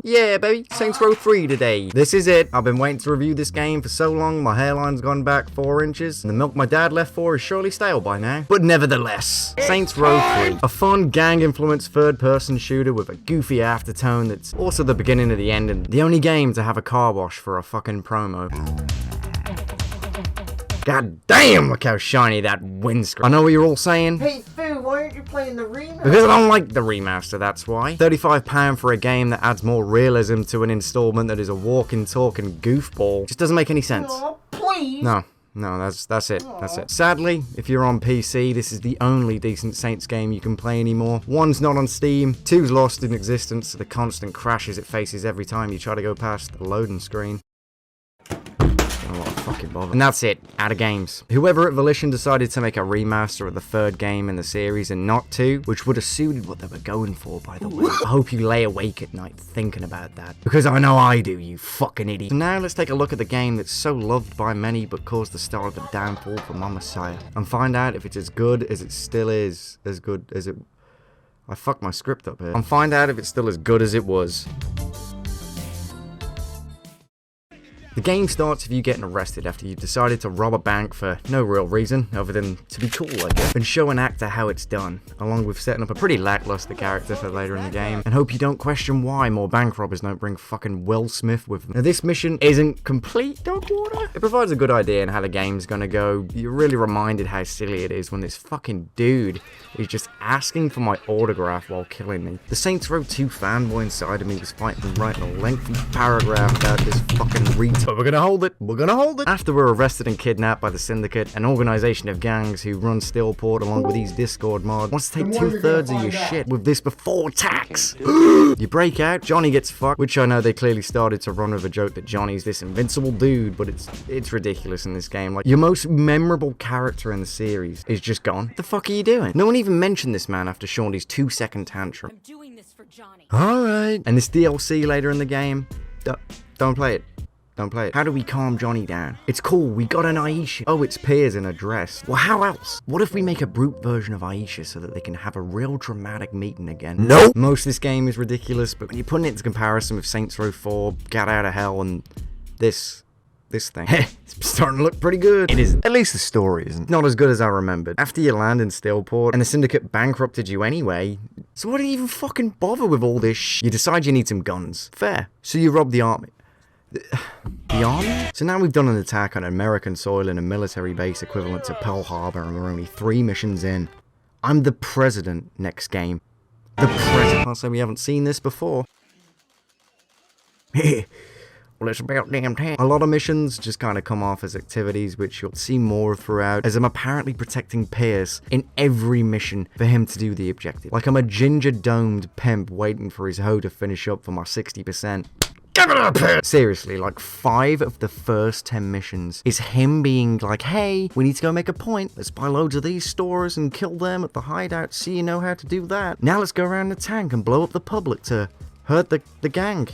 Yeah, baby, Saints Row 3 today. This is it. I've been waiting to review this game for so long, my hairline's gone back 4 inches, and the milk my dad left for is surely stale by now. But nevertheless, Saints Row 3. A fun, gang-influenced third-person shooter with a goofy aftertone that's also the beginning of the end, and the only game to have a car wash for a fucking promo. God damn, look how shiny that windscreen. I know what you're all saying. Hey, Fu, why aren't you playing the remaster? Because I don't like the remaster, that's why. £35 for a game that adds more realism to an installment that is a walking, talking goofball just doesn't make any sense. Oh, please. No, that's it. That's it. Sadly, if you're on PC, this is the only decent Saints game you can play anymore. 1's not on Steam, 2's lost in existence to the constant crashes it faces every time you try to go past the loading screen. And that's it, out of games. Whoever at Volition decided to make a remaster of the 3rd game in the series and not 2, which would have suited what they were going for, by the way. I hope you lay awake at night thinking about that, because I know I do, you fucking idiot. So now let's take a look at the game that's so loved by many but caused the start of the downfall for my Messiah, and find out if it's as good as it still is, as good as it... I fucked my script up here. And find out if it's still as good as it was. The game starts with you getting arrested after you decided to rob a bank for no real reason, other than to be cool, I guess, and show an actor how it's done, along with setting up a pretty lackluster character for later in the game, and hope you don't question why more bank robbers don't bring fucking Will Smith with them. Now this mission isn't complete dog water. It provides a good idea on how the game's gonna go. You're really reminded how silly it is when this fucking dude is just asking for my autograph while killing me. The Saints Row 2 fanboy inside of me was fighting writing a lengthy paragraph about this fucking retard. But we're gonna hold it. We're gonna hold it. After we're arrested and kidnapped by the Syndicate, an organization of gangs who run Steelport along with these Discord mods, wants to take 2/3 of your shit with this before tax. You break out, Johnny gets fucked, which I know they clearly started to run with a joke that Johnny's this invincible dude, but it's ridiculous in this game. Like, your most memorable character in the series is just gone. What the fuck are you doing? No one even mentioned this man after Shauny's 2-second tantrum. I'm doing this for Johnny. Alright. And this DLC later in the game, don't play it. Don't play it. How do we calm Johnny down? It's cool, we got an Aisha. Oh, it's Piers in a dress. Well, how else? What if we make a brute version of Aisha so that they can have a real dramatic meeting again? Nope! Most of this game is ridiculous, but when you're putting it into comparison with Saints Row 4, Get Out of Hell, and this thing, it's starting to look pretty good. It isn't. At least the story isn't. Not as good as I remembered. After you land in Steelport, and the Syndicate bankrupted you anyway, so why do you even fucking bother with all this shit? You decide you need some guns. Fair. So you rob the army. The army? So now we've done an attack on American soil in a military base equivalent to Pearl Harbor, and we're only 3 missions in. I'm the president next game. The president. I'll say we haven't seen this before. Well, it's about damn time. A lot of missions just kind of come off as activities which you'll see more throughout, as I'm apparently protecting Pierce in every mission for him to do the objective. Like I'm a ginger-domed pimp waiting for his hoe to finish up for my 60%. Give it up, Pierce! Seriously, like 5 of the first 10 missions is him being like, hey, we need to go make a point. Let's buy loads of these stores and kill them at the hideout. See, you know how to do that. Now let's go around the tank and blow up the public to hurt the gang.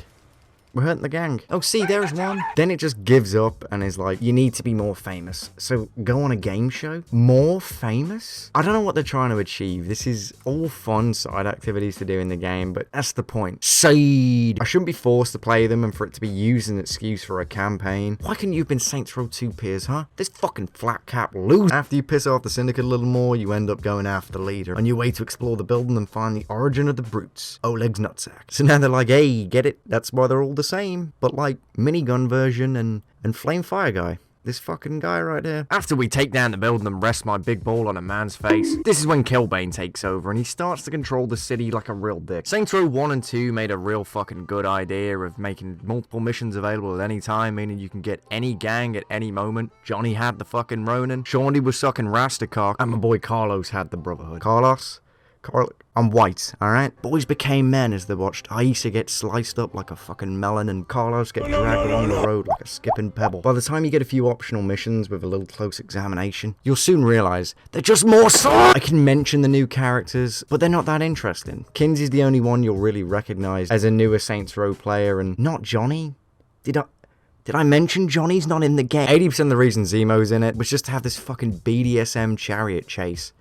We're hurting the gang. Oh, see, there's one. Then it just gives up and is like, you need to be more famous. So go on a game show? More famous? I don't know what they're trying to achieve. This is all fun side activities to do in the game, but that's the point. Side. I shouldn't be forced to play them and for it to be used as an excuse for a campaign. Why couldn't you have been Saints Row 2 Piers, huh? This fucking flat cap loser. After you piss off the Syndicate a little more, you end up going after the leader on your way to explore the building and find the origin of the brutes. Oleg's nutsack. So now they're like, hey, get it? That's why they're all the same, but like minigun version and flame fire guy. This fucking guy right here. After we take down the building and rest my big ball on a man's face, this is when Killbane takes over and he starts to control the city like a real dick. Saints Row 1 and 2 made a real fucking good idea of making multiple missions available at any time, meaning you can get any gang at any moment. Johnny had the fucking Ronin, Shawnee was sucking Rastacock, and my boy Carlos had the Brotherhood. I'm white, alright? Boys became men as they watched Aisha get sliced up like a fucking melon and Carlos get dragged along the road like a skipping pebble. By the time you get a few optional missions with a little close examination, you'll soon realise they're just more swords! I can mention the new characters, but they're not that interesting. Kinsey's the only one you'll really recognise as a newer Saints Row player, and not Johnny. Did I mention Johnny's not in the game? 80% of the reason Zemo's in it was just to have this fucking BDSM chariot chase.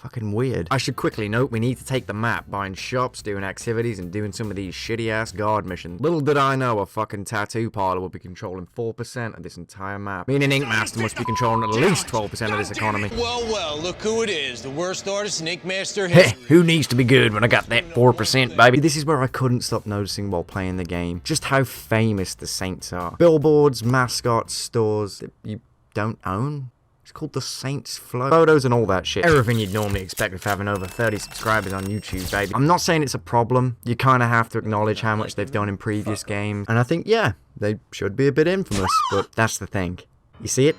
Fucking weird. I should quickly note we need to take the map, buying shops, doing activities, and doing some of these shitty-ass guard missions. Little did I know a fucking tattoo parlor will be controlling 4% of this entire map. Meaning Ink Master must be controlling at least 12% of this economy. Well, look who it is. The worst artist in Ink Master Hey, history. who needs to be good when I got that 4%, baby? This is where I couldn't stop noticing while playing the game. Just how famous the Saints are. Billboards, mascots, stores that you don't own. It's called the Saints Flow. Photos and all that shit. Everything you'd normally expect with having over 30 subscribers on YouTube, baby. I'm not saying it's a problem. You kind of have to acknowledge how much they've done in previous games. And I think, yeah, they should be a bit infamous. But that's the thing. You see it?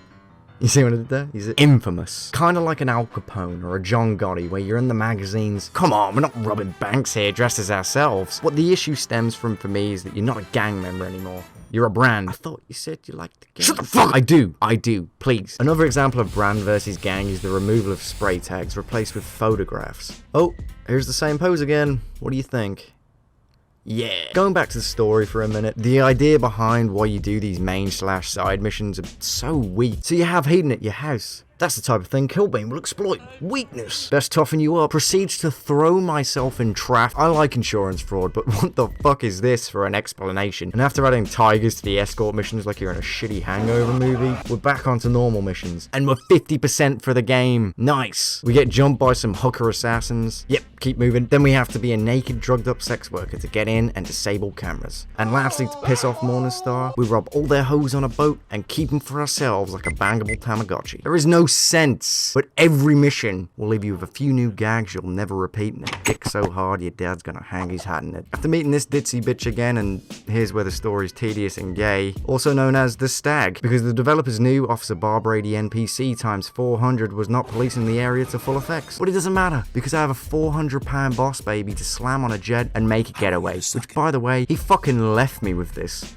You see what I did there? Is it infamous? Kind of like an Al Capone or a John Gotti, where you're in the magazines. Come on, we're not robbing banks here dressed as ourselves. What the issue stems from for me is that you're not a gang member anymore. You're a brand. I thought you said you liked the game. Shut the fuck! I do, please. Another example of brand versus gang is the removal of spray tags replaced with photographs. Oh, here's the same pose again. What do you think? Yeah. Going back to the story for a minute, the idea behind why you do these main/side missions are so weak. So you have Hayden at your house. That's the type of thing Killbane will exploit. Weakness. Best toughen you up. Proceeds to throw myself in traffic. I like insurance fraud, but what the fuck is this for an explanation? And after adding tigers to the escort missions like you're in a shitty Hangover movie, we're back onto normal missions. And we're 50% for the game. Nice. We get jumped by some hooker assassins. Yep, keep moving. Then we have to be a naked, drugged up sex worker to get in and disable cameras. And lastly, to piss off Morningstar, we rob all their hoes on a boat and keep them for ourselves like a bangable Tamagotchi. There is no sense, but every mission will leave you with a few new gags you'll never repeat and a dick so hard your dad's gonna hang his hat in it. After meeting this ditzy bitch again, and here's where the story's tedious and gay, also known as the Stag, because the developers knew Officer Barbrady NPC times 400 was not policing the area to full effects. But it doesn't matter, because I have a 400-pound boss baby to slam on a jet and make it get away, which by the way, he fucking left me with this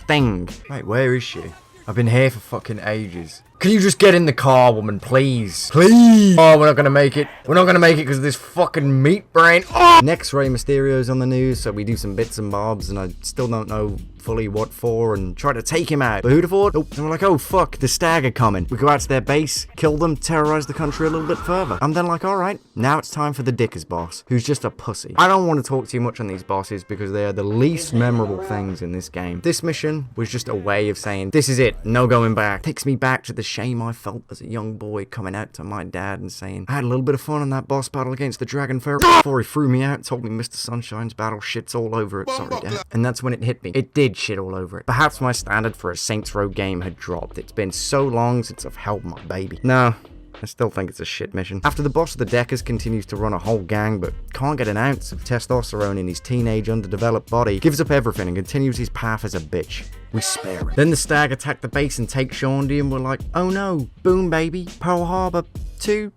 thing. Wait, where is she? I've been here for fucking ages. Can you just get in the car, woman, please? Please! Oh, we're not gonna make it. We're not gonna make it because of this fucking meat brain. Oh! Next, Rey Mysterio's on the news, so we do some bits and bobs, and I still don't know fully what for, and try to take him out. But who'd have thought? Nope. And we're like, oh fuck, the Stag are coming. We go out to their base, kill them, terrorize the country a little bit further. I'm then like, alright, now it's time for the Deckers boss, who's just a pussy. I don't want to talk too much on these bosses because they are the least memorable things in this game. This mission was just a way of saying, this is it, no going back. Takes me back to the shame I felt as a young boy coming out to my dad and saying, I had a little bit of fun in that boss battle against the Dragon Pharaoh before he threw me out and told me Mr. Sunshine's battle shits all over it. Sorry, Dad. And that's when it hit me. It did shit all over it. Perhaps my standard for a Saints Row game had dropped. It's been so long since I've held my baby. No, I still think it's a shit mission. After the boss of the Deckers continues to run a whole gang, but can't get an ounce of testosterone in his teenage underdeveloped body, gives up everything and continues his path as a bitch. We spare him. Then the Stag attack the base and take Shaundy, and we're like, oh no, boom baby, Pearl Harbor 2,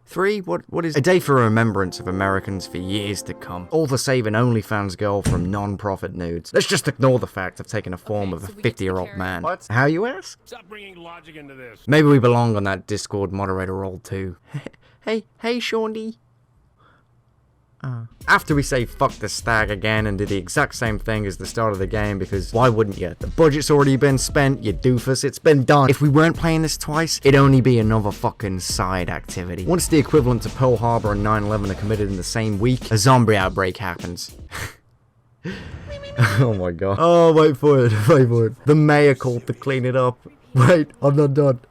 3, what is a day for remembrance of Americans for years to come. All to save an OnlyFans girl from non-profit nudes. Let's just ignore the fact I've taken a form of a 50-year-old man. What? How you ask? Stop bringing logic into this. Maybe we belong on that Discord moderator role too. hey Shaundy. After we say fuck the Stag again and do the exact same thing as the start of the game, because why wouldn't you? The budget's already been spent, you doofus, it's been done. If we weren't playing this twice, it'd only be another fucking side activity. Once the equivalent to Pearl Harbor and 9/11 are committed in the same week, a zombie outbreak happens. Oh my god. Oh, wait for it. The mayor called to clean it up. Wait, I'm not done.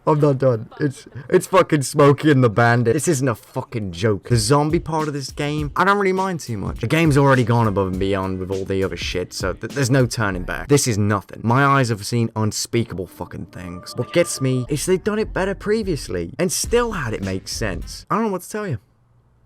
It's fucking Smokey and the Bandit. This isn't a fucking joke. The zombie part of this game, I don't really mind too much. The game's already gone above and beyond with all the other shit, so there's no turning back. This is nothing. My eyes have seen unspeakable fucking things. What gets me is they've done it better previously, and still had it make sense. I don't know what to tell you.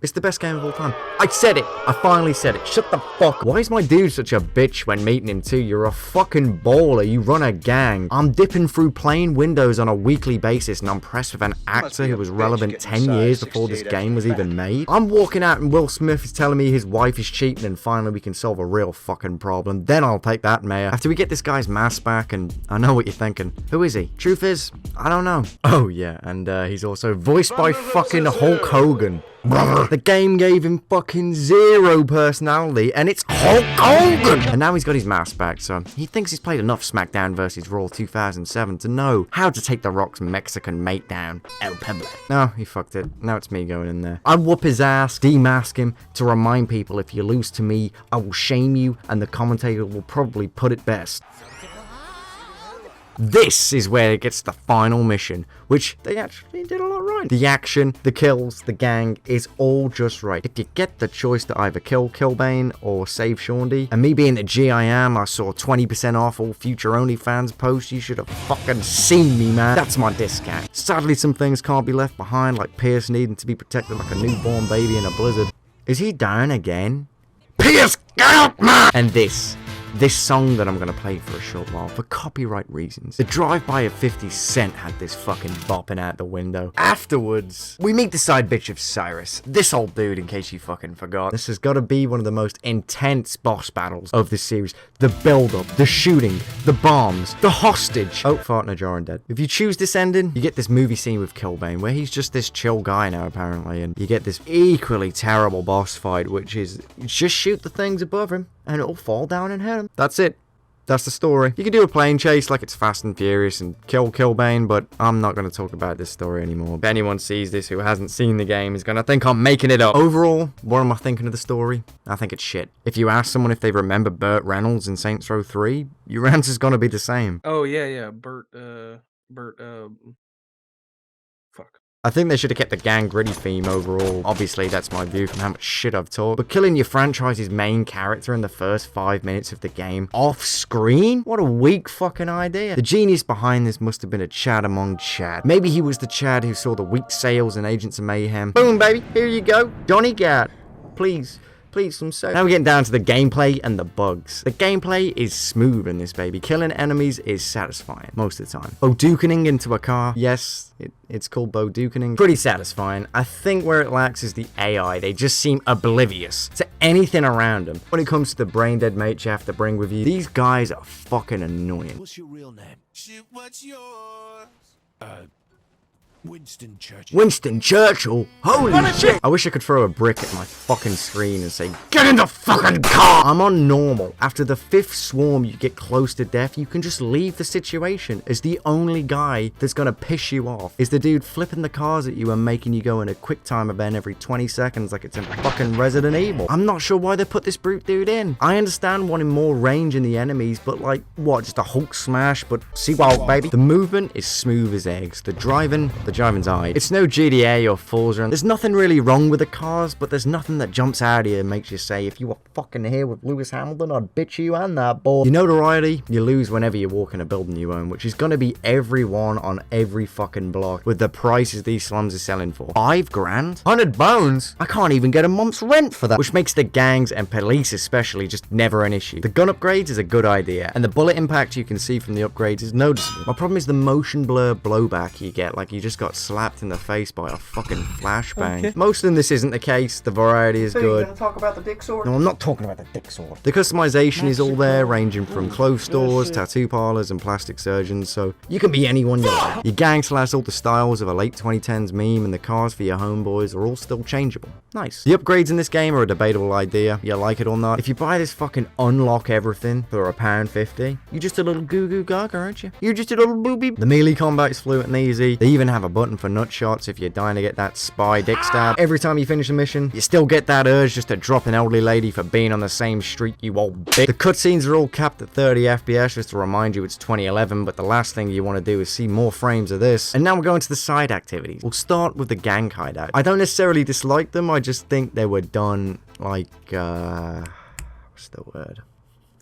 It's the best game of all time. I said it. I finally said it. Shut the fuck. Why is my dude such a bitch when meeting him too? You're a fucking baller. You run a gang. I'm dipping through plain windows on a weekly basis and I'm impressed with an actor who was relevant 10 years before this game was even made. I'm walking out and Will Smith is telling me his wife is cheating and finally we can solve a real fucking problem. Then I'll take that, Mayor. After we get this guy's mask back, and I know what you're thinking. Who is he? Truth is, I don't know. Oh yeah, and he's also voiced by fucking Hulk Hogan. brother. The game gave him fucking zero personality, and it's Hulk Hogan! And now he's got his mask back, so he thinks he's played enough SmackDown vs. Raw 2007 to know how to take The Rock's Mexican mate down, El Pueblo. No, he fucked it. Now it's me going in there. I'd whoop his ass, demask him, to remind people if you lose to me, I will shame you, and the commentator will probably put it best. This is where it gets the final mission, which they actually did a lot right. The action, the kills, the gang is all just right. If you get the choice to either kill Killbane or save Shaundy, and me being the G I am, I saw 20% off all future OnlyFans posts. You should have fucking seen me, man. That's my discount. Sadly, some things can't be left behind, like Pierce needing to be protected like a newborn baby in a blizzard. Is he down again? Pierce, get up, man! And this song that I'm going to play for a short while, for copyright reasons. The drive-by of 50 Cent had this fucking bopping out the window. Afterwards, we meet the side bitch of Cyrus. This old dude, in case you fucking forgot. This has got to be one of the most intense boss battles of this series. The build-up, the shooting, the bombs, the hostage. Oh, fart in a jar and dead. If you choose this ending, you get this movie scene with Killbane, where he's just this chill guy now, apparently, and you get this equally terrible boss fight, which is just shoot the things above him, and it'll fall down and hit him. That's it. That's the story. You can do a plane chase like it's Fast and Furious and kill Killbane, but I'm not going to talk about this story anymore. If anyone sees this who hasn't seen the game is going to think I'm making it up. Overall, what am I thinking of the story? I think it's shit. If you ask someone if they remember Burt Reynolds in Saints Row 3, your answer's going to be the same. Oh, yeah. Burt, fuck. I think they should have kept the gang gritty theme overall. Obviously, that's my view from how much shit I've talked. But killing your franchise's main character in the first 5 minutes of the game off screen? What a weak fucking idea. The genius behind this must have been a Chad among Chad. Maybe he was the Chad who saw the weak sales in Agents of Mayhem. Boom, baby. Here you go. Johnny Gat. Please, some sales. Now we're getting down to the gameplay and the bugs. The gameplay is smooth in this, baby. Killing enemies is satisfying most of the time. Bodukening into a car. Yes, it's called Bodukening. Pretty satisfying. I think where it lacks is the AI. They just seem oblivious to anything around them. When it comes to the brain dead mates you have to bring with you, these guys are fucking annoying. What's your real name? Shit, what's yours? Winston Churchill. Winston Churchill? Holy shit! I wish I could throw a brick at my fucking screen and say, get in the fucking car! I'm on normal. After the 5th swarm, you get close to death, you can just leave the situation, as the only guy that's gonna piss you off is the dude flipping the cars at you and making you go in a quick time event every 20 seconds like it's in fucking Resident Evil. I'm not sure why they put this brute dude in. I understand wanting more range in the enemies, but like, what, just a Hulk smash, but Seawald, baby? The movement is smooth as eggs. The driving's alright. It's no GTA or Forza, and there's nothing really wrong with the cars, but there's nothing that jumps out of you and makes you say, if you were fucking here with Lewis Hamilton, I'd bitch you and that boy. Your notoriety, you lose whenever you walk in a building you own, which is gonna be everyone on every fucking block, with the prices these slums are selling for. 5 grand? 100 bones? I can't even get a month's rent for that, which makes the gangs and police especially just never an issue. The gun upgrades is a good idea, and the bullet impact you can see from the upgrades is noticeable. My problem is the motion blur blowback you get, like you just got slapped in the face by a fucking flashbang. Okay. Most of them this isn't the case. The variety is good. You gonna talk about the dick sword? No, I'm not talking about the dick sword. The customization is all there, ranging from clothes stores, tattoo parlors, and plastic surgeons, so you can be anyone you like. Your gang still has all the styles of a late 2010s meme, and the cars for your homeboys are all still changeable. Nice. The upgrades in this game are a debatable idea. You like it or not. If you buy this fucking unlock everything for £1.50, you're just a little goo goo gaga, aren't you? You're just a little booby. The melee combat is fluent and easy. They even have a button for nut shots if you're dying to get that spy dick stab. Every time you finish a mission, you still get that urge just to drop an elderly lady for being on the same street, you old bitch. The cutscenes are all capped at 30 FPS just to remind you it's 2011, but the last thing you want to do is see more frames of this. And now we're going to the side activities. We'll start with the gang hideout. I don't necessarily dislike them, I just think they were done like, what's the word?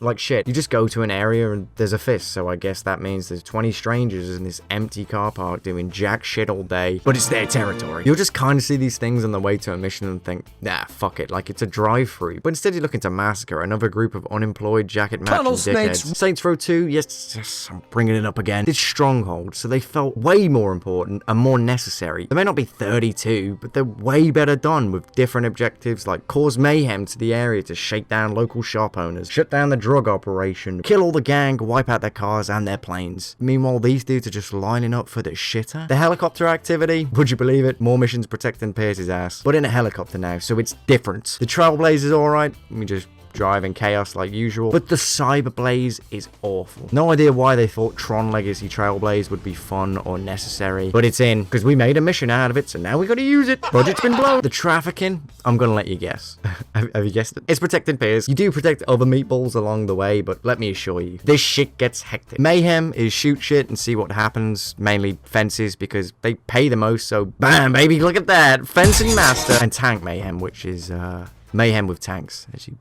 Like shit. You just go to an area and there's a fist, so I guess that means there's 20 strangers in this empty car park doing jack shit all day, but it's their territory. You'll just kind of see these things on the way to a mission and think, nah, fuck it, like it's a drive-through. But instead you're looking to massacre another group of unemployed jacket-matching dickheads. Saints Row 2, yes, I'm bringing it up again. It's Stronghold, so they felt way more important and more necessary. They may not be 32, but they're way better done with different objectives like cause mayhem to the area to shake down local shop owners, shut down the drug operation, kill all the gang, wipe out their cars and their planes. Meanwhile, these dudes are just lining up for the shitter. The helicopter activity, would you believe it? More missions protecting Pierce's ass, but in a helicopter now, so it's different. The Trailblazer's alright, let me just drive in chaos like usual, but the Cyberblaze is awful. No idea why they thought Tron Legacy Trailblaze would be fun or necessary, but it's in because we made a mission out of it, so now we gotta use it. Budget's been blown. The trafficking, I'm gonna let you guess. Have you guessed it? It's protecting Piers. You do protect other meatballs along the way, but let me assure you, this shit gets hectic. Mayhem is shoot shit and see what happens, mainly fences because they pay the most, so bam baby, look at that, fencing master. And tank mayhem, which is mayhem with tanks, as you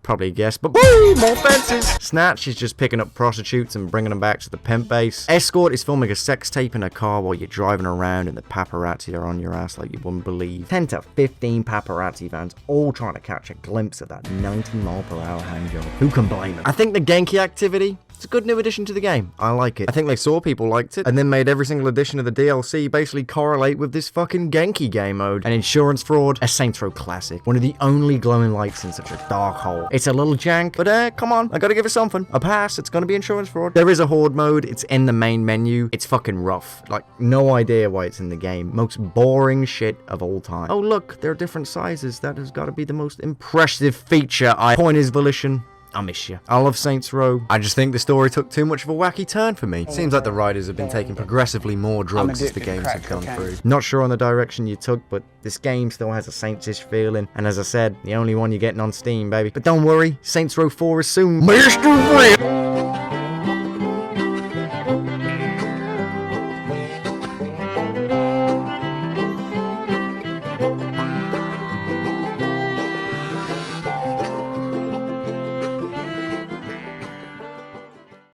probably guessed, but woo, more fences. Snatch is just picking up prostitutes and bringing them back to the pimp base. Escort is filming a sex tape in a car while you're driving around and the paparazzi are on your ass like you wouldn't believe. 10 to 15 paparazzi vans all trying to catch a glimpse of that 90-mile-per-hour handjob. Who can blame them? I think the Genki activity, it's a good new addition to the game. I like it. I think they saw people liked it and then made every single edition of the DLC basically correlate with this fucking Genki game mode. And insurance fraud, a Saints Row classic. One of the only glowing lights in such a dark hole. It's a little jank, but come on, I gotta give it something. A pass, it's gonna be insurance fraud. There is a horde mode, it's in the main menu. It's fucking rough. Like, no idea why it's in the game. Most boring shit of all time. Oh look, there are different sizes. That has gotta be the most impressive feature. Point is volition. I miss you. I love Saints Row. I just think the story took too much of a wacky turn for me. Seems like the writers have been taking progressively more drugs as the games have gone through. Not sure on the direction you took, but this game still has a Saints-ish feeling. And as I said, the only one you're getting on Steam, baby. But don't worry, Saints Row 4 is soon. Mr. Red!